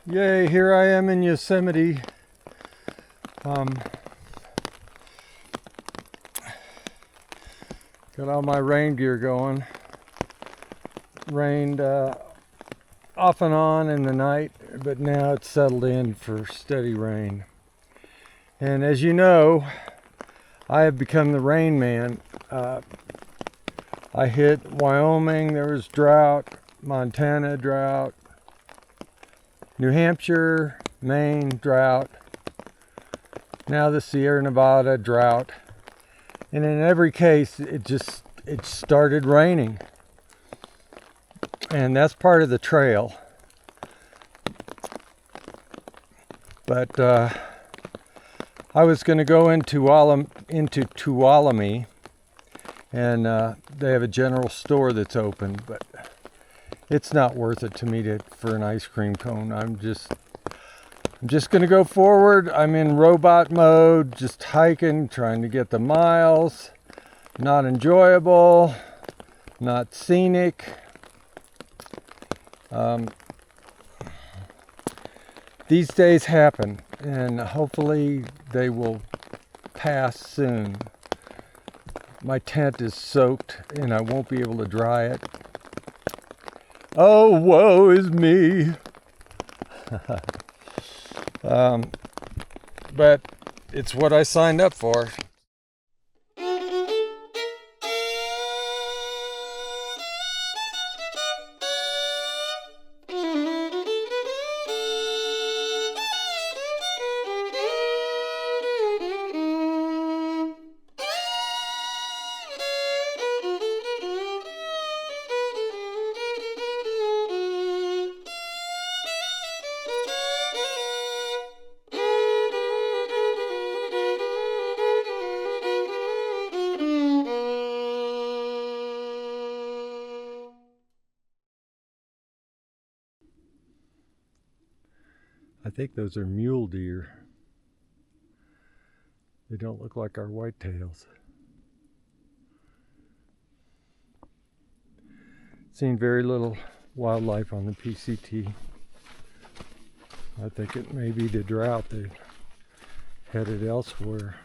Yay, here I am in Yosemite. Got all my rain gear going. Rained off and on in the night, but now it's settled in for steady rain. And as you know, I have become the rain man. I hit Wyoming, there was drought, Montana drought, New Hampshire, Maine drought, now the Sierra Nevada drought, and in every case it started raining, and that's part of the trail. But I was going to go into Tuolumne, and they have a general store that's open, but it's not worth it to me for an ice cream cone. I'm just going to go forward. I'm in robot mode, just hiking, trying to get the miles. Not enjoyable, not scenic. These days happen, and hopefully they will pass soon. My tent is soaked and I won't be able to dry it. Oh, woe is me. But it's what I signed up for. I think those are mule deer. They don't look like our whitetails. Seen very little wildlife on the PCT. I think it may be the drought. They've headed elsewhere.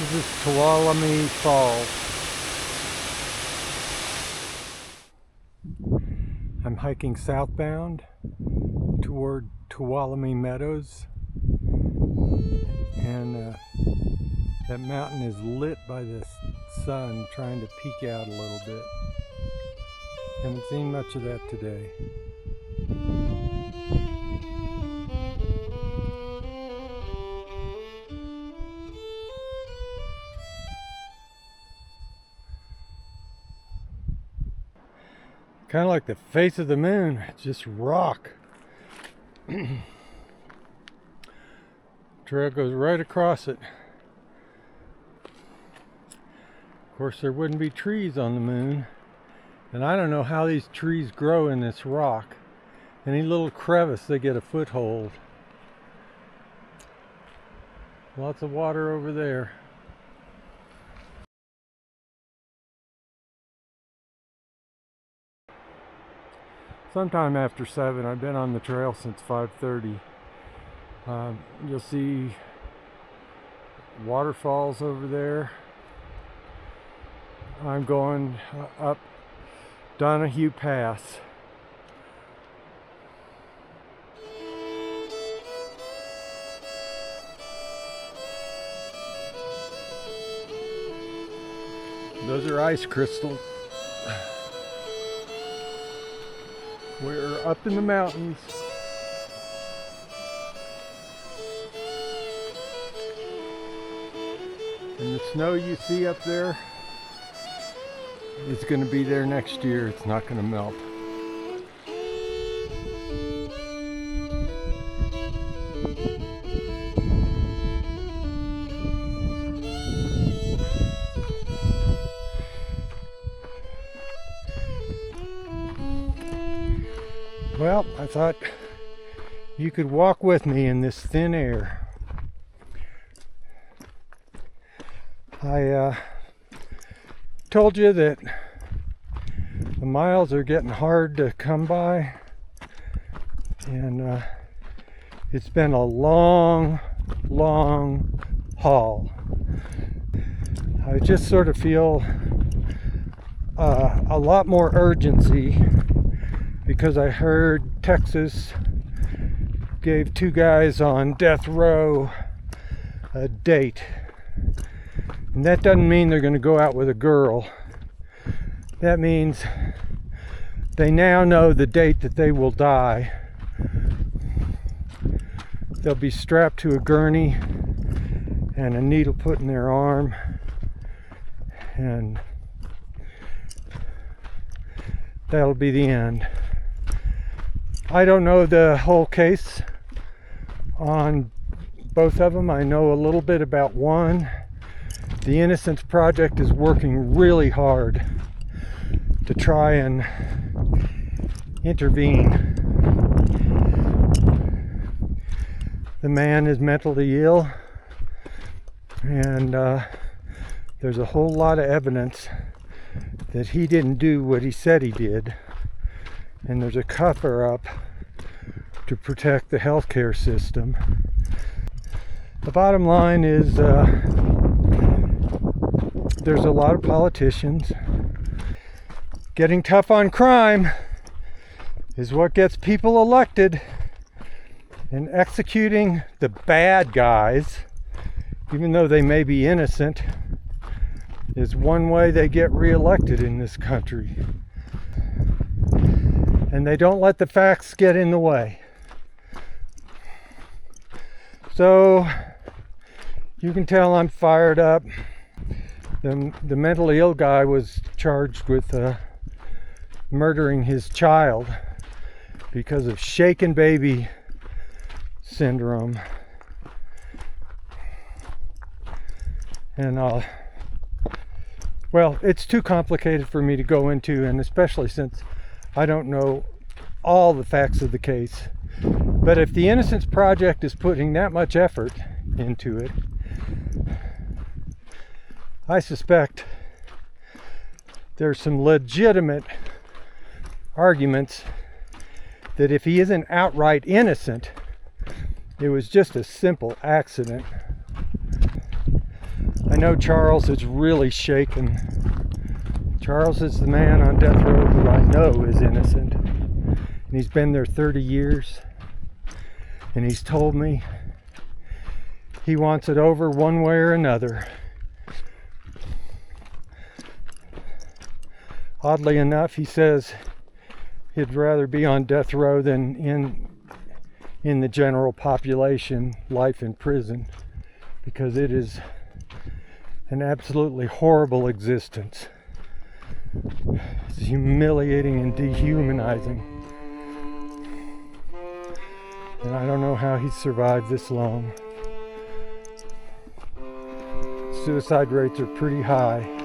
This is Tuolumne Falls. I'm hiking southbound toward Tuolumne Meadows, and that mountain is lit by the sun trying to peek out a little bit. Haven't seen much of that today. Kind of like the face of the moon, just rock. Trail goes right across it. Of course, there wouldn't be trees on the moon, and I don't know how these trees grow in this rock. Any little crevice, they get a foothold. Lots of water over there. Sometime after 7, I've been on the trail since 5:30. You'll see waterfalls over there. I'm going up Donahue Pass. Those are ice crystals. We're up in the mountains. And the snow you see up there is going to be there next year. It's not going to melt. Well, I thought you could walk with me in this thin air. I told you that the miles are getting hard to come by, and it's been a long haul. I just sort of feel a lot more urgency because I heard Texas gave 2 guys on death row a date. And that doesn't mean they're going to go out with a girl. That means they now know the date that they will die. They'll be strapped to a gurney and a needle put in their arm, and that'll be the end. I don't know the whole case on both of them. I know a little bit about one. The Innocence Project is working really hard to try and intervene. The man is mentally ill, and there's a whole lot of evidence that he didn't do what he said he did, and there's a cover-up to protect the healthcare system. The bottom line is there's a lot of politicians. Getting tough on crime is what gets people elected, and executing the bad guys, even though they may be innocent, is one way they get reelected in this country. And they don't let the facts get in the way. So you can tell I'm fired up. The mentally ill guy was charged with murdering his child because of shaken baby syndrome. And well, it's too complicated for me to go into, and especially since I don't know all the facts of the case. But if the Innocence Project is putting that much effort into it, I suspect there's some legitimate arguments that if he isn't outright innocent, it was just a simple accident. I know Charles is really shaken. Charles is the man on death row who I know is innocent. And he's been there 30 years. And he's told me he wants it over one way or another. Oddly enough, he says he'd rather be on death row than in the general population life in prison, because it is an absolutely horrible existence. It's humiliating and dehumanizing. And I don't know how he survived this long. Suicide rates are pretty high.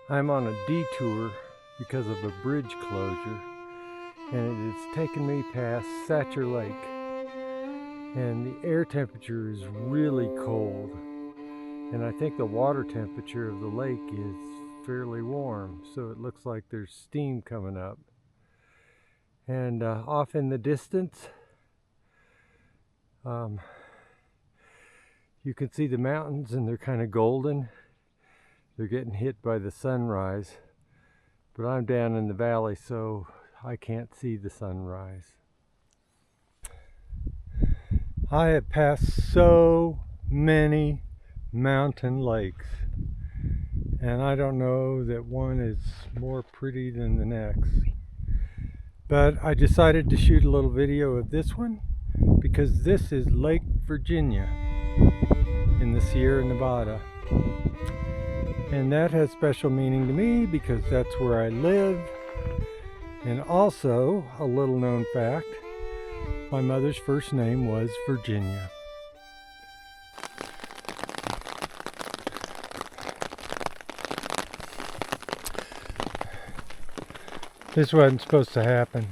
I'm on a detour because of a bridge closure, and it has taken me past Satcher Lake, and the air temperature is really cold, and I think the water temperature of the lake is fairly warm, so it looks like there's steam coming up. And off in the distance, you can see the mountains, and they're kind of golden. They're getting hit by the sunrise, but I'm down in the valley, so I can't see the sunrise. I have passed so many mountain lakes, and I don't know that one is more pretty than the next. But I decided to shoot a little video of this one because this is Lake Virginia in the Sierra Nevada. And that has special meaning to me because that's where I live. And also, a little known fact, my mother's first name was Virginia. This wasn't supposed to happen.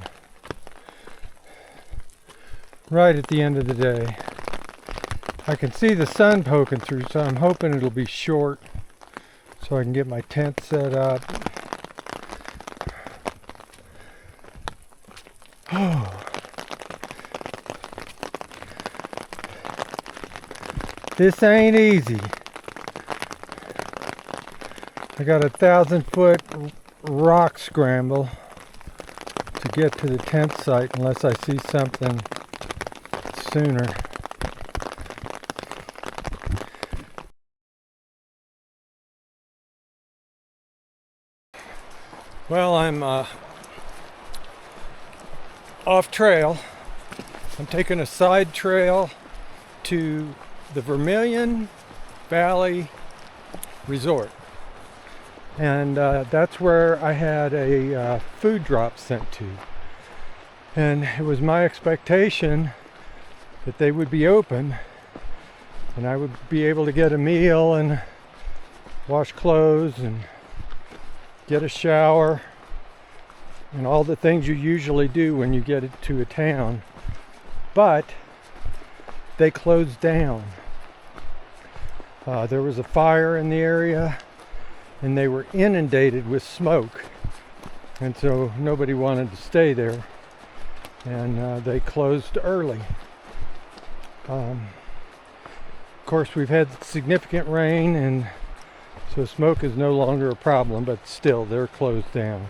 Right at the end of the day. I can see the sun poking through, so I'm hoping it'll be short so I can get my tent set up. This ain't easy. I got a 1,000-foot rock scramble to get to the tent site unless I see something sooner. Well, I'm off trail. I'm taking a side trail to the Vermilion Valley Resort. And that's where I had a food drop sent to. And it was my expectation that they would be open and I would be able to get a meal and wash clothes and get a shower and all the things you usually do when you get to a town. But they closed down. There was a fire in the area and they were inundated with smoke, and so nobody wanted to stay there, and they closed early. Of course, we've had significant rain, and so smoke is no longer a problem, but still they're closed down.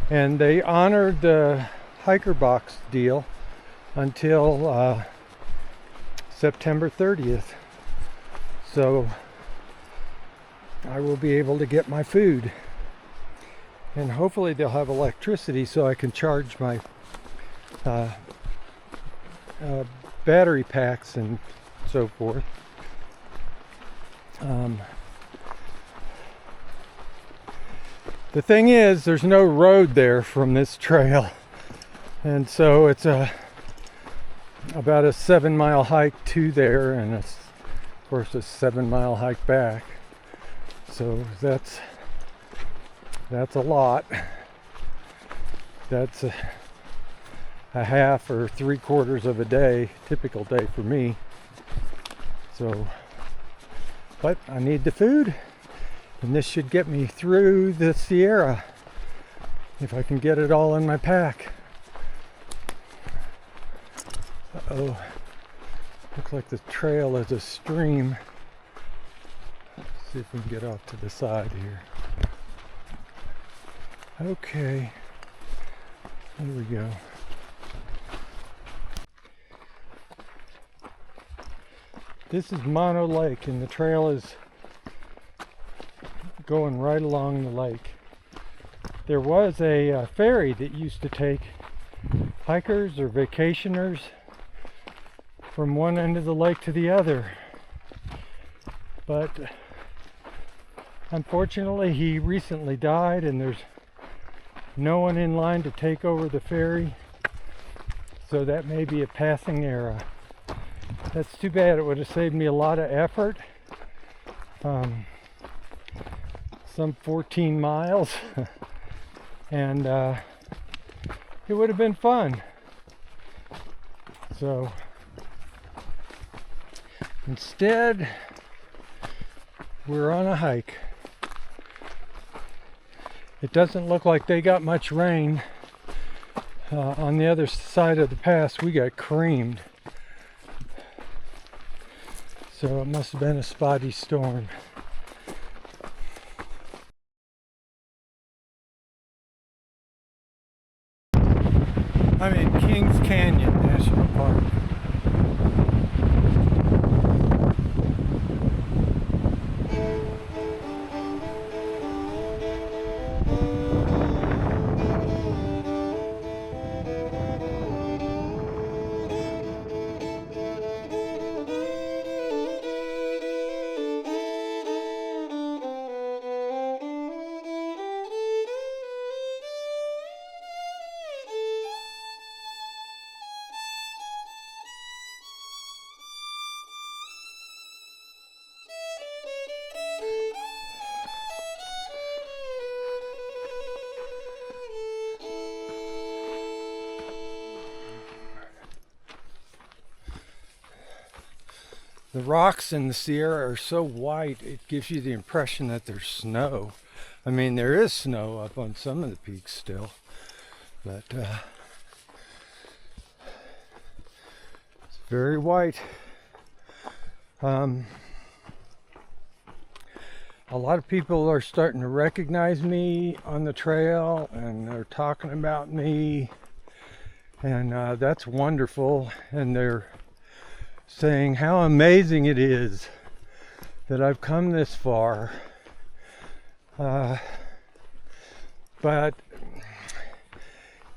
And they honored the hiker box deal until September 30th. So I will be able to get my food, and hopefully they'll have electricity so I can charge my battery packs and so forth. The thing is, there's no road there from this trail, and so it's about a 7-mile hike to there, and of course a 7-mile hike back. So that's a lot. That's a half or 3/4 of a day, typical day for me. So, but I need the food, and this should get me through the Sierra if I can get it all in my pack. Uh-oh, looks like the trail is a stream. See if we can get off to the side here. Okay, there we go. This is Mono Lake, and the trail is going right along the lake. There was a ferry that used to take hikers or vacationers from one end of the lake to the other, but unfortunately he recently died and there's no one in line to take over the ferry, so that may be a passing era. That's too bad. It would have saved me a lot of effort, some 14 miles and it would have been fun. So instead we're on a hike. It doesn't look like they got much rain. On the other side of the pass we got creamed, so it must have been a spotty storm. I'm in Kings Canyon National Park. The rocks in the Sierra are so white, it gives you the impression that there's snow. I mean, there is snow up on some of the peaks still, but it's very white. A lot of people are starting to recognize me on the trail, and they're talking about me, and that's wonderful. And they're saying how amazing it is that I've come this far. But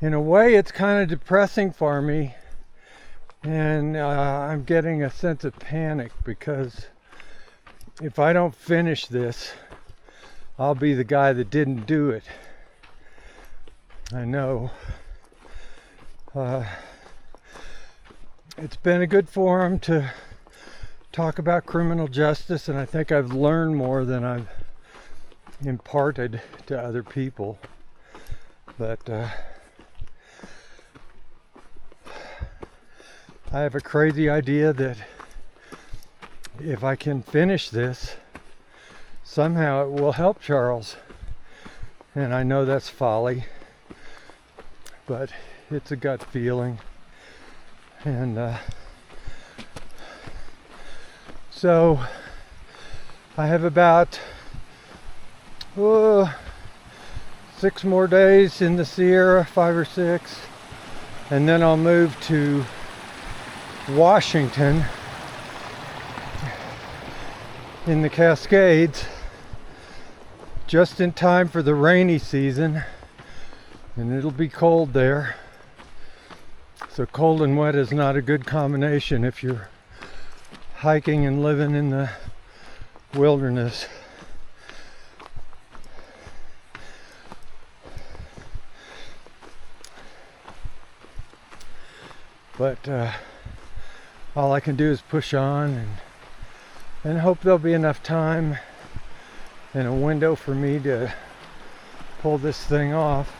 in a way, it's kind of depressing for me, and I'm getting a sense of panic, because if I don't finish this, I'll be the guy that didn't do it. I know. It's been a good forum to talk about criminal justice, and I think I've learned more than I've imparted to other people. But I have a crazy idea that if I can finish this, somehow it will help Charles. And I know that's folly, but it's a gut feeling. And so I have about 6 more days in the Sierra, 5 or 6, and then I'll move to Washington in the Cascades, just in time for the rainy season, and it'll be cold there. So cold and wet is not a good combination if you're hiking and living in the wilderness. But all I can do is push on and hope there'll be enough time and a window for me to pull this thing off.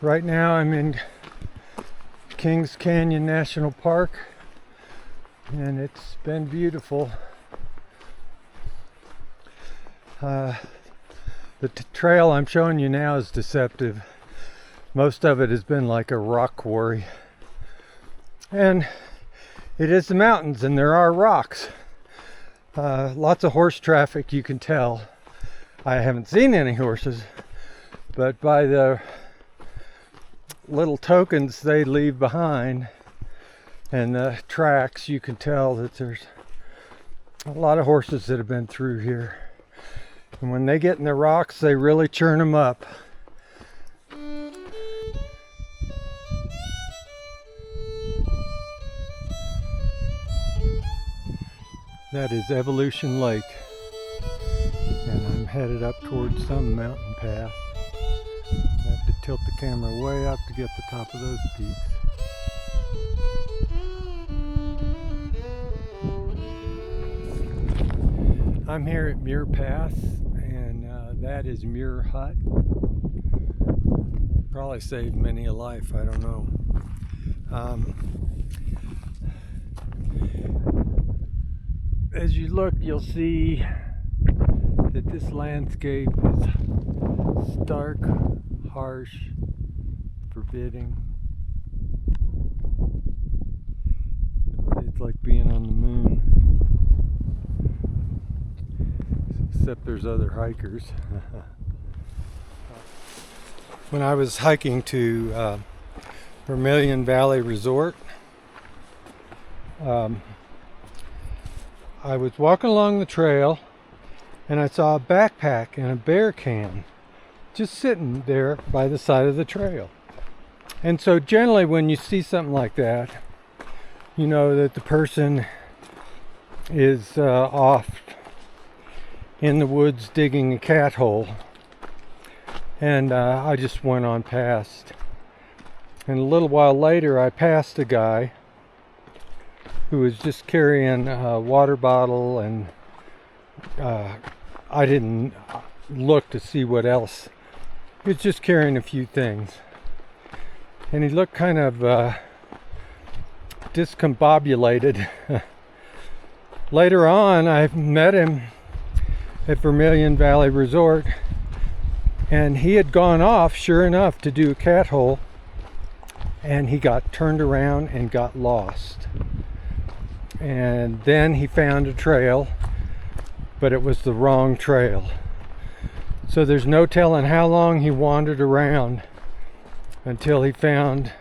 Right now I'm in Kings Canyon National Park, and it's been beautiful. The trail I'm showing you now is deceptive. Most of it has been like a rock quarry. And it is the mountains, and there are rocks. Lots of horse traffic, you can tell. I haven't seen any horses, but by the little tokens they leave behind and the tracks, you can tell that there's a lot of horses that have been through here. And when they get in the rocks, they really churn them up. That is Evolution Lake, and I'm headed up towards some mountain pass. I have to tilt the camera way up to get the top of those peaks. I'm here at Muir Pass, and that is Muir Hut. Probably saved many a life, I don't know. As you look, you'll see that this landscape is stark, harsh, forbidding. It's like being on the moon. Except there's other hikers. When I was hiking to Vermilion Valley Resort, I was walking along the trail, and I saw a backpack and a bear can just sitting there by the side of the trail. And so generally when you see something like that, you know that the person is off in the woods digging a cat hole. And I just went on past. And a little while later I passed a guy who was just carrying a water bottle, and I didn't look to see what else. He was just carrying a few things. and he looked kind of discombobulated. Later on, I met him at Vermilion Valley Resort, and he had gone off, sure enough, to do a cat hole, and he got turned around and got lost. And then he found a trail, but it was the wrong trail. So there's no telling how long he wandered around until he found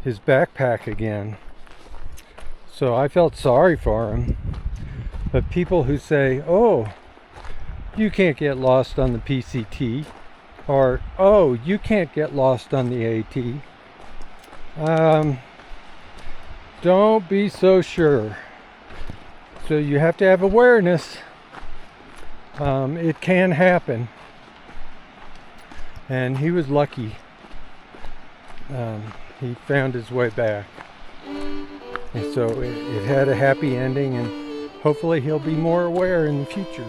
his backpack again. So I felt sorry for him. But people who say, oh, you can't get lost on the PCT, or oh, you can't get lost on the AT, don't be so sure. So you have to have awareness. It can happen. And he was lucky. He found his way back. And so it had a happy ending, and hopefully he'll be more aware in the future.